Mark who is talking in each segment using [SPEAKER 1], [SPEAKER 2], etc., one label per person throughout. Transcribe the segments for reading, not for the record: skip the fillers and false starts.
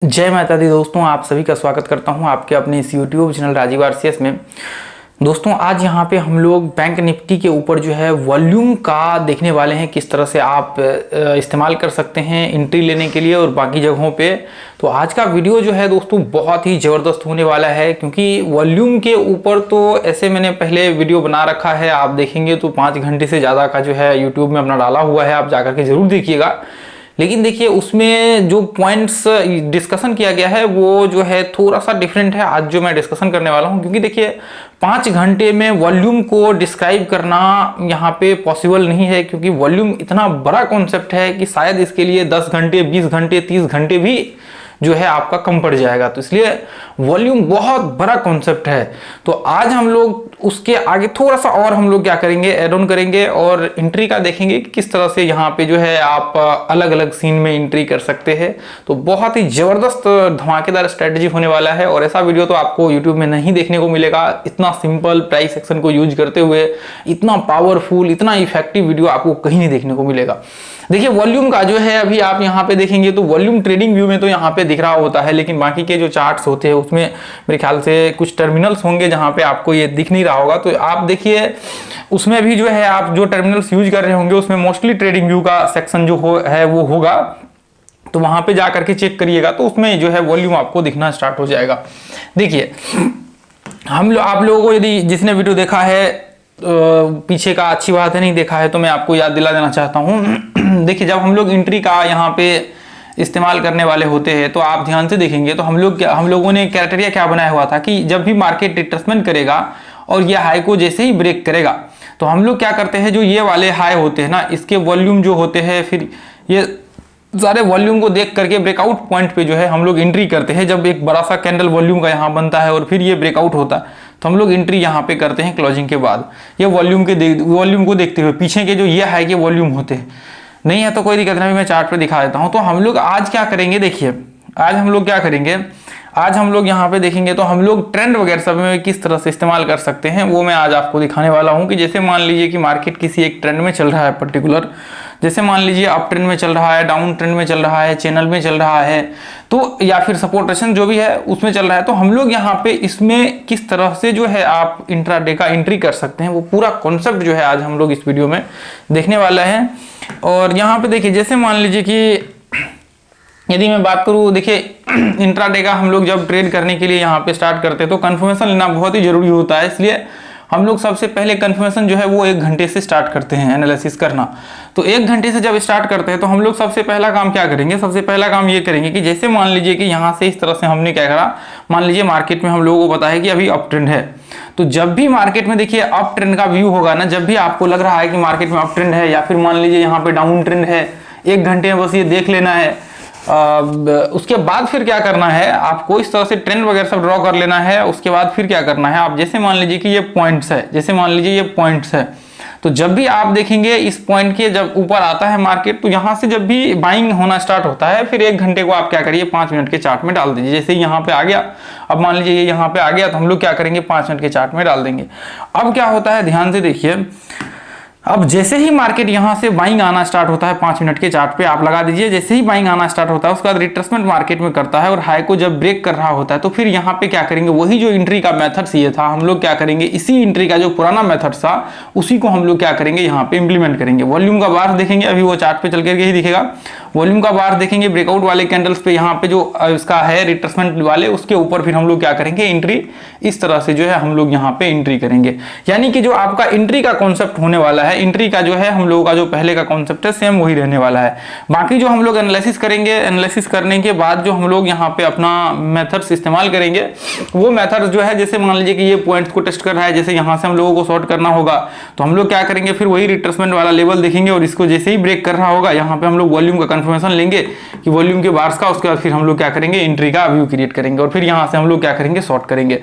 [SPEAKER 1] जय माता दी दोस्तों, आप सभी का स्वागत करता हूं आपके अपने इस YouTube चैनल राजीव RCS में। दोस्तों आज यहां पे हम लोग बैंक निफ्टी के ऊपर जो है वॉल्यूम का देखने वाले हैं, किस तरह से आप इस्तेमाल कर सकते हैं एंट्री लेने के लिए और बाकी जगहों पे। तो आज का वीडियो जो है दोस्तों बहुत ही ज़बरदस्त होने वाला है, क्योंकि वॉल्यूम के ऊपर तो ऐसे मैंने पहले वीडियो बना रखा है, आप देखेंगे तो 5 घंटे से ज़्यादा का जो है यूट्यूब में अपना डाला हुआ है, आप जाकर के ज़रूर देखिएगा। लेकिन देखिए उसमें जो पॉइंट्स डिस्कशन किया गया है वो जो है थोड़ा सा डिफरेंट है आज जो मैं डिस्कशन करने वाला हूं, क्योंकि देखिए 5 घंटे में वॉल्यूम को डिस्क्राइब करना यहाँ पे पॉसिबल नहीं है, क्योंकि वॉल्यूम इतना बड़ा कॉन्सेप्ट है कि शायद इसके लिए 10 घंटे 20 घंटे 30 घंटे भी जो है आपका कम पड़ जाएगा। तो इसलिए वॉल्यूम बहुत बड़ा कॉन्सेप्ट है। तो आज हम लोग उसके आगे थोड़ा सा और हम लोग क्या करेंगे, ऐड ऑन करेंगे और एंट्री का देखेंगे कि किस तरह से यहाँ पे जो है आप अलग अलग सीन में एंट्री कर सकते हैं। तो बहुत ही जबरदस्त धमाकेदार स्ट्रेटजी होने वाला है और ऐसा वीडियो तो आपको यूट्यूब में नहीं देखने को मिलेगा। इतना सिंपल प्राइस एक्शन को यूज करते हुए इतना पावरफुल, इतना इफेक्टिव वीडियो आपको कहीं नहीं देखने को मिलेगा। देखिए वॉल्यूम का जो है अभी आप यहाँ पे देखेंगे तो वॉल्यूम ट्रेडिंग व्यू में तो यहाँ पे दिख रहा होता है, लेकिन बाकी के जो चार्ट्स होते हैं उसमें मेरे ख्याल से कुछ टर्मिनल्स होंगे जहाँ पे आपको ये दिख नहीं रहा होगा। तो आप देखिए उसमें भी जो है आप जो टर्मिनल्स यूज कर रहे होंगे उसमें मोस्टली ट्रेडिंग व्यू का सेक्शन जो है वो होगा, तो वहां पे जाकर के चेक करिएगा तो उसमें जो है वॉल्यूम आपको दिखना स्टार्ट हो जाएगा। देखिए आप लोगों को यदि जिसने वीडियो देखा है पीछे का, अच्छी बात है, नहीं देखा है तो मैं आपको याद दिला देना चाहता हूँ। देखिए जब हम लोग एंट्री का यहाँ पे इस्तेमाल करने वाले होते हैं तो आप ध्यान से देखेंगे तो हम लोगों ने क्राइटेरिया क्या बनाया हुआ था कि जब भी मार्केट रिट्रेसमेंट करेगा और ये हाई को जैसे ही ब्रेक करेगा तो हम लोग क्या करते हैं, जो ये वाले हाई होते हैं ना, इसके वॉल्यूम जो होते हैं फिर ये सारे वॉल्यूम को देख करके ब्रेकआउट पॉइंट पे जो है हम लोग एंट्री करते हैं। जब एक बड़ा सा कैंडल वॉल्यूम का यहाँ बनता है और फिर ये ब्रेकआउट होता है तो हम लोग एंट्री यहाँ पे करते हैं क्लोजिंग के बाद, ये वॉल्यूम को देखते हुए। पीछे के जो ये हाई के वॉल्यूम होते हैं, नहीं है तो कोई दिक्कत नहीं, मैं चार्ट पे दिखा देता हूँ। तो हम लोग आज क्या करेंगे, देखिए आज हम लोग क्या करेंगे, आज हम लोग यहाँ पे देखेंगे तो हम लोग ट्रेंड वगैरह सब में किस तरह से इस्तेमाल कर सकते हैं वो मैं आज आपको दिखाने वाला हूँ। कि जैसे मान लीजिए कि मार्केट किसी एक ट्रेंड में चल रहा है पर्टिकुलर, जैसे मान लीजिए अप ट्रेंड में चल रहा है, डाउन ट्रेंड में चल रहा है, चैनल में चल रहा है, तो या फिर सपोर्टेशन जो भी है उसमें चल रहा है, तो हम लोग यहाँ पे इसमें किस तरह से जो है आप इंट्राडे का एंट्री कर सकते हैं वो पूरा कॉन्सेप्ट जो है आज हम लोग इस वीडियो में देखने वाला है। और यहाँ पे देखिए जैसे मान लीजिए कि यदि मैं बात करूँ, देखिए इंट्राडे का हम लोग जब ट्रेड करने के लिए यहाँ पे स्टार्ट करते हैं तो कंफर्मेशन लेना बहुत ही जरूरी होता है। इसलिए हम लोग सबसे पहले कंफर्मेशन जो है वो 1 घंटे से स्टार्ट करते हैं एनालिसिस करना। तो 1 घंटे से जब स्टार्ट करते हैं तो हम लोग सबसे पहला काम क्या करेंगे, सबसे पहला काम ये करेंगे कि जैसे मान लीजिए कि यहाँ से इस तरह से हमने क्या करा, मान लीजिए मार्केट में हम लोगों को पता है कि अभी अप ट्रेंड है, तो जब भी मार्केट में देखिए अप ट्रेंड का व्यू होगा ना, जब भी आपको लग रहा है कि मार्केट में अप ट्रेंड है या फिर मान लीजिए यहाँ पे डाउन ट्रेंड है, 1 घंटे में बस ये देख लेना है। उसके बाद फिर क्या करना है, आपको इस तरह से ट्रेंड वगैरह सब ड्रॉ कर लेना है। उसके बाद फिर क्या करना है, आप जैसे मान लीजिए कि ये पॉइंट्स है, जैसे मान लीजिए ये पॉइंट्स है, तो जब भी आप देखेंगे इस पॉइंट के जब ऊपर आता है मार्केट, तो यहाँ से जब भी बाइंग होना स्टार्ट होता है फिर 1 घंटे को आप क्या करिए 5 मिनट के चार्ट में डाल दीजिए। जैसे यहाँ पे आ गया, अब मान लीजिए ये यहाँ पे आ गया तो हम लोग क्या करेंगे 5 मिनट के चार्ट में डाल देंगे। अब क्या होता है ध्यान से देखिए, अब जैसे ही मार्केट यहाँ से बाइंग आना स्टार्ट होता है 5 मिनट के चार्ट पे आप लगा दीजिए, जैसे ही बाइंग आना स्टार्ट होता है उसके बाद रिट्रेसमेंट मार्केट में करता है और हाई को जब ब्रेक कर रहा होता है तो फिर यहाँ पे क्या करेंगे, वही जो एंट्री का मेथड ये था हम लोग क्या करेंगे, इसी एंट्री का जो पुराना मेथड था उसी को हम लोग क्या करेंगे यहाँ पे इंप्लीमेंट करेंगे। वॉल्यूम का बार देखेंगे, अभी वो चार्ट पे चल करके ही दिखेगा, वॉल्यूम का बार देखेंगे ब्रेकआउट वाले कैंडल्स पे यहाँ पे जो इसका है रिट्रेसमेंट वाले, उसके ऊपर फिर हम लोग क्या करेंगे एंट्री इस तरह से जो है हम लोग यहाँ पे एंट्री करेंगे। यानी कि जो आपका एंट्री का कॉन्सेप्ट होने वाला है, एंट्री का जो है हम लोगों का जो पहले का कॉन्सेप्ट है सेम वही रहने वाला है। बाकी जो हम लोग एनालिसिस करेंगे, एनालिसिस करने के बाद जो हम लोग यहाँ पे अपना मेथड्स इस्तेमाल करेंगे वो मेथड जो है, जैसे मान लीजिए कि ये पॉइंट्स को टेस्ट कर रहा है, जैसे यहाँ से हम लोगों को शॉर्ट करना होगा तो हम लोग क्या करेंगे, फिर वही रिट्रेसमेंट वाला लेवल देखेंगे और इसको जैसे ही ब्रेक कर रहा होगा यहाँ पे हम लोग वॉल्यूम का कंफर्मेशन लेंगे कि वॉल्यूम के बार्स का, उसके बाद फिर हम लोग क्या करेंगे एंट्री का व्यू क्रिएट करेंगे और फिर यहाँ से हम लोग क्या करेंगे शॉर्ट करेंगे।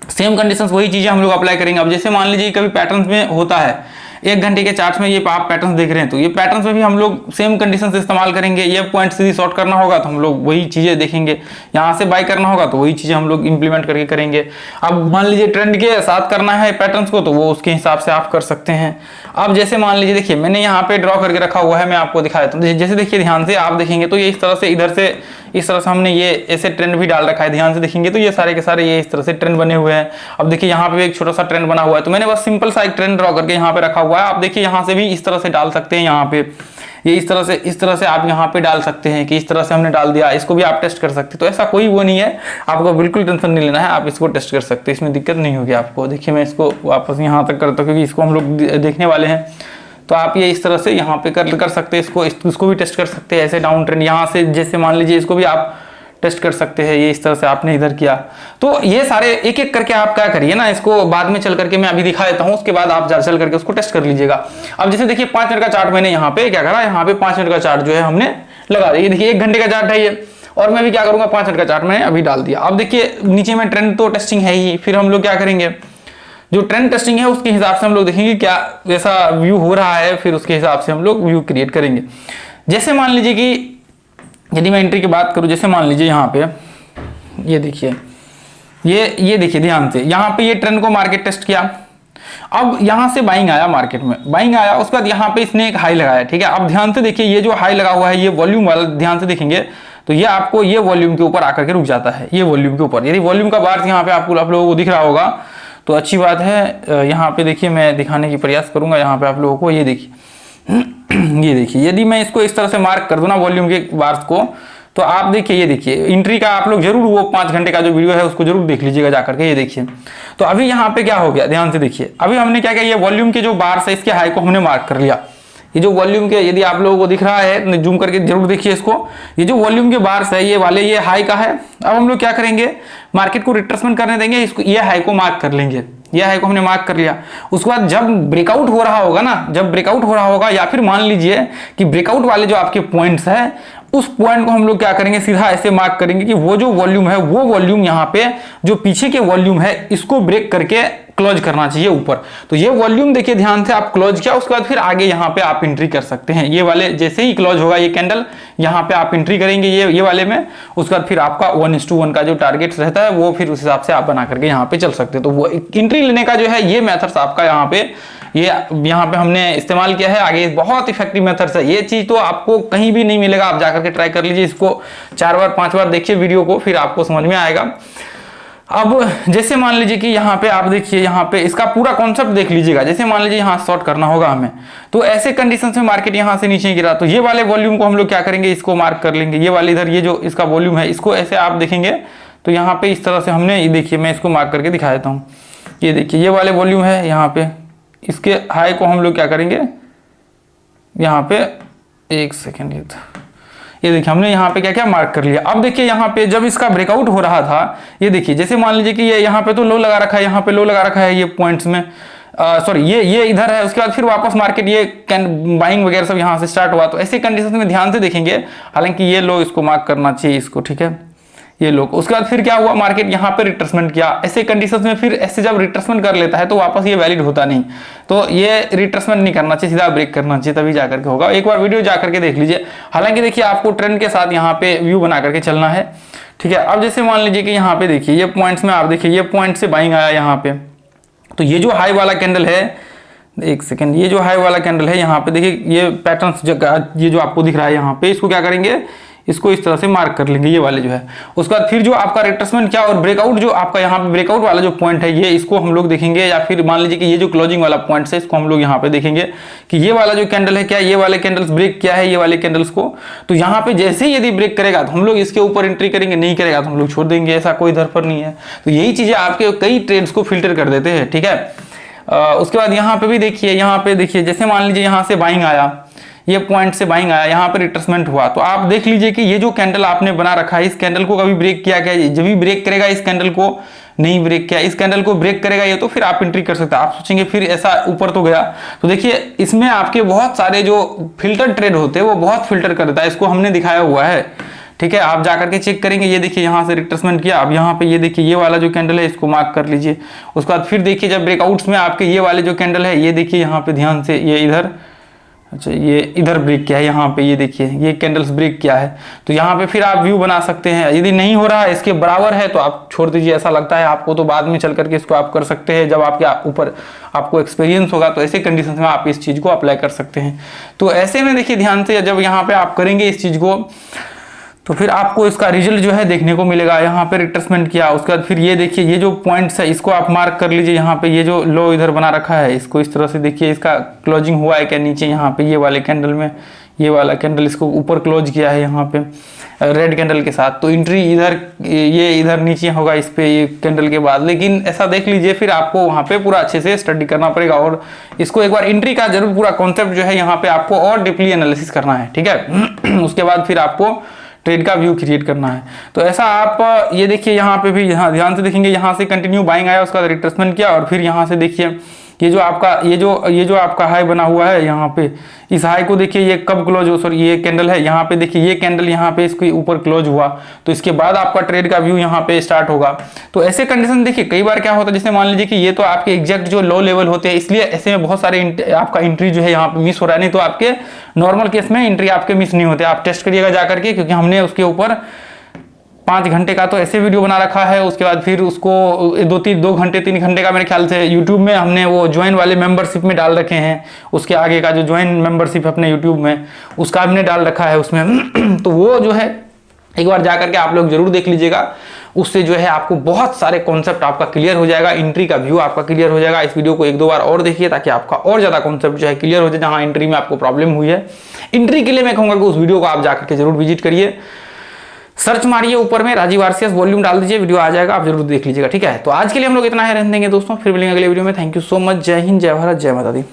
[SPEAKER 1] सेम कंडीशंस वही चीजें हम लोग अप्लाई करेंगे। अब जैसे मान लीजिए कभी पैटर्न्स में होता है 1 घंटे के चार्ट में ये आप पैटर्न्स देख रहे हैं, तो ये पैटर्न्स में भी हम लोग सेम कंडीशंस इस्तेमाल करेंगे। ये पॉइंट सीधी शॉर्ट करना होगा तो हम लोग वही चीजें देखेंगे, यहाँ से बाय करना होगा तो वही चीजें हम लोग इंप्लीमेंट करके करेंगे। अब मान लीजिए ट्रेंड के साथ करना है पैटर्न्स को तो वो उसके हिसाब से आप कर सकते हैं। अब जैसे मान लीजिए देखिए मैंने यहाँ पे ड्रॉ करके रखा हुआ है, मैं आपको दिखा देता हूँ। जैसे देखिए ध्यान से आप देखेंगे तो ये इस तरह से इधर से इस तरह से हमने ये ऐसे ट्रेंड भी डाल रखा है, ध्यान से देखेंगे तो ये सारे के सारे ये इस तरह से ट्रेंड बने हुए हैं। अब देखिए यहाँ पे एक छोटा सा ट्रेंड बना हुआ है, तो मैंने बस सिंपल सा एक ट्रेंड ड्रॉ करके यहाँ पे रखा हुआ है। आप देखिए यहाँ से भी इस तरह से डाल सकते हैं, यहाँ पे ये इस तरह से आप यहाँ पे डाल सकते हैं कि इस तरह से हमने डाल दिया, इसको भी आप टेस्ट कर सकते हैं। तो ऐसा कोई वो नहीं है, आपको बिल्कुल टेंशन नहीं लेना है, आप इसको टेस्ट कर सकते हैं, इसमें दिक्कत नहीं होगी आपको। देखिए मैं इसको वापस यहाँ तक करता हूँ क्योंकि इसको हम लोग देखने वाले हैं। तो आप ये इस तरह से यहाँ पे कर सकते हैं, इसको भी टेस्ट कर सकते हैं ऐसे डाउन ट्रेंड यहाँ से, जैसे मान लीजिए इसको भी आप टेस्ट कर सकते हैं। ये इस तरह से आपने इधर किया, तो ये सारे एक एक करके आप क्या करिए ना, इसको बाद में चल करके मैं अभी दिखा देता हूँ, उसके बाद आप चल करके उसको टेस्ट कर लीजिएगा। अब जैसे देखिए 5 मिनट का चार्ट मैंने यहाँ पे क्या करा, यहाँ पे 5 मिनट का चार्ट जो है हमने लगा दिया। देखिए 1 घंटे का चार्ट है ये, और मैं भी क्या करूंगा 5 मिनट का चार्ट मैंने अभी डाल दिया। अब देखिए नीचे में ट्रेंड तो टेस्टिंग है ही, फिर हम लोग क्या करेंगे, जो ट्रेंड टेस्टिंग है उसके हिसाब से हम लोग देखेंगे क्या ऐसा व्यू हो रहा है, फिर उसके हिसाब से हम लोग व्यू क्रिएट करेंगे। जैसे मान लीजिए कि यदि मैं एंट्री की बात करूं, जैसे मान लीजिए यहाँ पे ये देखिए, ये देखिए ध्यान से, यहाँ पे ये ट्रेंड को मार्केट टेस्ट किया। अब यहाँ से बाइंग आया, मार्केट में बाइंग आया, उसके बाद यहाँ पे इसने एक हाई लगाया, ठीक है। अब ध्यान से देखिए ये जो हाई लगा हुआ है ये वॉल्यूम वाला, ध्यान से देखेंगे तो ये आपको ये वॉल्यूम के ऊपर आकर के रुक जाता है, ये वॉल्यूम के ऊपर। यदि वॉल्यूम का बार यहाँ पे आप लोगों को दिख रहा होगा तो अच्छी बात है। यहाँ पे देखिए मैं दिखाने की प्रयास करूंगा यहाँ पे आप लोगों को, ये देखिए ये देखिए, यदि मैं इसको इस तरह से मार्क कर दूं ना वॉल्यूम के बार्स को, तो आप देखिए ये देखिए एंट्री का आप लोग जरूर वो 5 घंटे का जो वीडियो है उसको जरूर देख लीजिएगा जाकर के। ये देखिए तो अभी यहाँ पे क्या हो गया, ध्यान से देखिए, अभी हमने क्या किया, ये वॉल्यूम के जो बार्स है इसके हाई को हमने मार्क कर लिया। ये जो वॉल्यूम के, यदि आप लोगों को दिख रहा है जूम करके जरूर देखिए इसको, ये जो वॉल्यूम के बार्स है ये वाले, ये हाई का है। अब हम लोग क्या करेंगे, मार्केट को रिट्रेसमेंट करने देंगे, इसको ये हाई को मार्क कर लेंगे, ये हाई को हमने मार्क कर लिया। उसके बाद जब ब्रेकआउट हो रहा होगा ना, जब ब्रेकआउट हो रहा होगा, या फिर मान लीजिए कि ब्रेकआउट वाले जो आपके पॉइंट्स है उस पॉइंट को हम लोग क्या करेंगे, सीधा ऐसे मार्क करेंगे कि वो जो वॉल्यूम है वो वॉल्यूम यहाँ पे जो पीछे के वॉल्यूम है इसको ब्रेक करके क्लोज करना चाहिए ऊपर। तो ये वॉल्यूम देखिए ध्यान से, आप क्लोज किया, उसके बाद फिर आगे यहाँ पे आप एंट्री कर सकते हैं। ये वाले जैसे ही क्लोज होगा ये कैंडल, यहाँ पे आप एंट्री करेंगे ये वाले में, उसके बाद फिर आपका 1:1 का जो टारगेट रहता है वो फिर उस हिसाब से आप बना करके यहाँ पे चल सकते हैं। तो वो एंट्री लेने का जो है ये मेथड्स आपका यहाँ पे यहाँ पे हमने इस्तेमाल किया है। आगे बहुत इफेक्टिव मेथड्स है, ये चीज तो आपको कहीं भी नहीं मिलेगा, आप जाकर के ट्राई कर लीजिए, इसको 4 बार 5 बार देखिए वीडियो को, फिर आपको समझ में आएगा। अब जैसे मान लीजिए कि यहाँ पे आप देखिए, यहाँ पे इसका पूरा कॉन्सेप्ट देख लीजिएगा। जैसे मान लीजिए यहाँ शॉर्ट करना होगा हमें, तो ऐसे कंडीशंस में मार्केट यहाँ से नीचे गिरा, तो ये वाले वॉल्यूम को हम लोग क्या करेंगे, इसको मार्क कर लेंगे। ये वाले इधर ये जो इसका वॉल्यूम है इसको ऐसे आप देखेंगे तो यहाँ पे इस तरह से हमने, ये देखिए मैं इसको मार्क करके दिखा देता हूँ। ये देखिए ये वाले वॉल्यूम है यहाँ पे, इसके हाई को हम लोग क्या करेंगे, यहाँ पे 1 सेकेंड, ये देखिए हमने यहाँ पे क्या क्या मार्क कर लिया। अब देखिए यहाँ पे जब इसका ब्रेकआउट हो रहा था, ये देखिए जैसे मान लीजिए कि ये यहाँ पे तो लो लगा रखा है, यहाँ पे लो लगा रखा है ये पॉइंट्स में, सॉरी ये इधर है। उसके बाद फिर वापस मार्केट ये बाइंग वगैरह सब यहाँ से स्टार्ट हुआ। तो ऐसे कंडीशन में ध्यान से देखेंगे, हालांकि ये लो इसको मार्क करना चाहिए इसको, ठीक है, ये लोग। उसके बाद फिर क्या हुआ, मार्केट यहाँ पे रिट्रेसमेंट किया। ऐसे कंडीशंस में फिर ऐसे जब रिट्रेसमेंट कर लेता है तो वापस ये वैलिड होता नहीं, तो ये रिट्रेसमेंट नहीं करना चाहिए, सीधा ब्रेक करना चाहिए, तभी जाकर के होगा। एक बार वीडियो जाकर के देख लीजिए। हालांकि देखिए आपको ट्रेंड के साथ यहाँ पे व्यू बना करके चलना है, ठीक है। अब जैसे मान लीजिए कि यहाँ पे देखिए ये पॉइंट्स में आप देखिए ये पॉइंट से बाइंग आया यहाँ पे, तो ये जो हाई वाला कैंडल है, 1 सेकेंड, ये जो हाई वाला कैंडल है यहाँ पे देखिए ये पैटर्न ये जो आपको दिख रहा है यहाँ पे, इसको क्या करेंगे, इसको इस तरह से मार्क कर लेंगे ये वाले जो है। उसके बाद फिर जो आपका रिट्रेसमेंट क्या और ब्रेकआउट, जो आपका यहाँ पे ब्रेकआउट वाला जो पॉइंट है ये, इसको हम लोग देखेंगे। या फिर मान लीजिए कि ये जो क्लोजिंग वाला पॉइंट है इसको हम लोग यहाँ पे देखेंगे कि ये वाला जो कैंडल है क्या ये वाले कैंडल्स ब्रेक किया है ये वाले कैंडल्स को। तो यहाँ पे जैसे ही यदि ब्रेक करेगा तो हम लोग इसके ऊपर एंट्री करेंगे, नहीं करेगा तो हम लोग छोड़ देंगे, ऐसा कोई दरफर नहीं है। तो यही चीजें आपके कई ट्रेड्स को फिल्टर कर देते हैं, ठीक है। उसके बाद यहाँ पे भी देखिए, यहाँ पे देखिए जैसे मान लीजिए यहाँ से बाइंग आया, ये पॉइंट से बाइंग आया, यहाँ पर रिट्रेसमेंट हुआ, तो आप देख लीजिए कि ये जो कैंडल आपने बना रखा है इस कैंडल को कभी ब्रेक किया क्या, जब भी ब्रेक करेगा इस कैंडल को नहीं ब्रेक किया, इस कैंडल को ब्रेक करेगा ये, तो फिर आप एंट्री कर सकते हैं। आप सोचेंगे फिर ऐसा ऊपर तो गया, तो देखिए इसमें आपके बहुत सारे जो फिल्टर ट्रेड होते हैं वो बहुत फिल्टर करता है, इसको हमने दिखाया हुआ है, ठीक है। आप जाकर के चेक करेंगे, ये देखिए यहाँ से रिट्रेसमेंट किया, अब यहाँ पे ये देखिए ये वाला जो कैंडल है इसको मार्क कर लीजिए। उसके बाद फिर देखिए जब ब्रेकआउट्स में आपके ये वाले जो कैंडल है, ये देखिए यहाँ पे ध्यान से, ये इधर, अच्छा ये इधर ब्रेक किया है, यहाँ पे ये देखिए ये कैंडल्स ब्रेक किया है, तो यहाँ पे फिर आप व्यू बना सकते हैं। यदि नहीं हो रहा है, इसके बराबर है, तो आप छोड़ दीजिए। ऐसा लगता है आपको तो बाद में चल करके इसको आप कर सकते हैं, जब आपके ऊपर आपको एक्सपीरियंस होगा तो ऐसे कंडीशन में आप इस चीज को अप्लाई कर सकते हैं। तो ऐसे में देखिए ध्यान से जब यहाँ पे आप करेंगे इस चीज को, तो फिर आपको इसका रिजल्ट जो है देखने को मिलेगा। यहाँ पे रिट्रेसमेंट किया, उसके बाद फिर ये देखिए ये जो पॉइंट्स है इसको आप मार्क कर लीजिए। यहाँ पे ये जो लो इधर बना रखा है इसको इस तरह से देखिए, इसका क्लोजिंग हुआ है क्या नीचे, यहाँ पे ये वाले कैंडल में, ये वाला कैंडल इसको ऊपर क्लोज किया है यहाँ पे रेड कैंडल के साथ, तो एंट्री इधर, ये इधर नीचे होगा इस पे ये कैंडल के बाद। लेकिन ऐसा देख लीजिए फिर आपको वहाँ पे पूरा अच्छे से स्टडी करना पड़ेगा और इसको एक बार एंट्री का जरूर पूरा कॉन्सेप्ट जो है यहाँ पे आपको और डीपली एनालिसिस करना है, ठीक है। उसके बाद फिर आपको ट्रेड का व्यू क्रिएट करना है। तो ऐसा आप ये देखिए यहाँ पे भी, यहाँ ध्यान से देखेंगे, यहाँ से कंटिन्यू बाइंग आया, उसका रिट्रेसमेंट किया और फिर यहाँ से देखिए ये जो आपका ये जो आपका हाई बना हुआ है यहाँ पे, इस हाई को देखिए ये कब क्लोज हो, सॉरी ये कैंडल है यहाँ पे देखिए, ये कैंडल यहाँ पे इसके ऊपर क्लोज हुआ, तो इसके बाद आपका ट्रेड का व्यू यहाँ पे स्टार्ट होगा। तो ऐसे कंडीशन देखिए कई बार क्या होता है, जैसे मान लीजिए कि ये तो आपके एग्जैक्ट जो लो लेवल होते हैं, इसलिए ऐसे में बहुत सारे आपका एंट्री जो है यहाँ पे मिस हो रहा है। नहीं तो आपके नॉर्मल केस में एंट्री आपके मिस नहीं होते। आप टेस्ट करिएगा जा करके, क्योंकि हमने उसके ऊपर 5 घंटे का तो ऐसे वीडियो बना रखा है। उसके बाद फिर उसको 2 घंटे 3 घंटे का मेरे ख्याल से यूट्यूब में हमने वो ज्वाइन वाले मेंबरशिप में डाल रखे हैं। उसके आगे का जो ज्वाइन मेंबरशिप है अपने यूट्यूब में, उसका हमने डाल रखा है उसमें। तो वो जो है एक बार जा करके आप लोग जरूर देख लीजिएगा। उससे जो है आपको बहुत सारे कॉन्सेप्ट आपका क्लियर हो जाएगा, एंट्री का व्यू आपका क्लियर हो जाएगा। इस वीडियो को 1-2 बार और देखिए ताकि आपका और ज्यादा कॉन्सेप्ट जो है क्लियर हो जाए। जहां एंट्री में आपको प्रॉब्लम हुई है, एंट्री के लिए मैं कहूंगा कि उस वीडियो को आप जाकर के जरूर विजिट करिए। सर्च मारिए ऊपर में राजीव आरसीएस वॉल्यूम डाल दीजिए, वीडियो आ जाएगा, आप जरूर देख लीजिएगा, ठीक है। तो आज के लिए हम लोग इतना ही रहने देंगे दोस्तों, फिर मिलेंगे अगले वीडियो में। थैंक यू सो मच, जय हिंद, जय भारत, जय माता दी।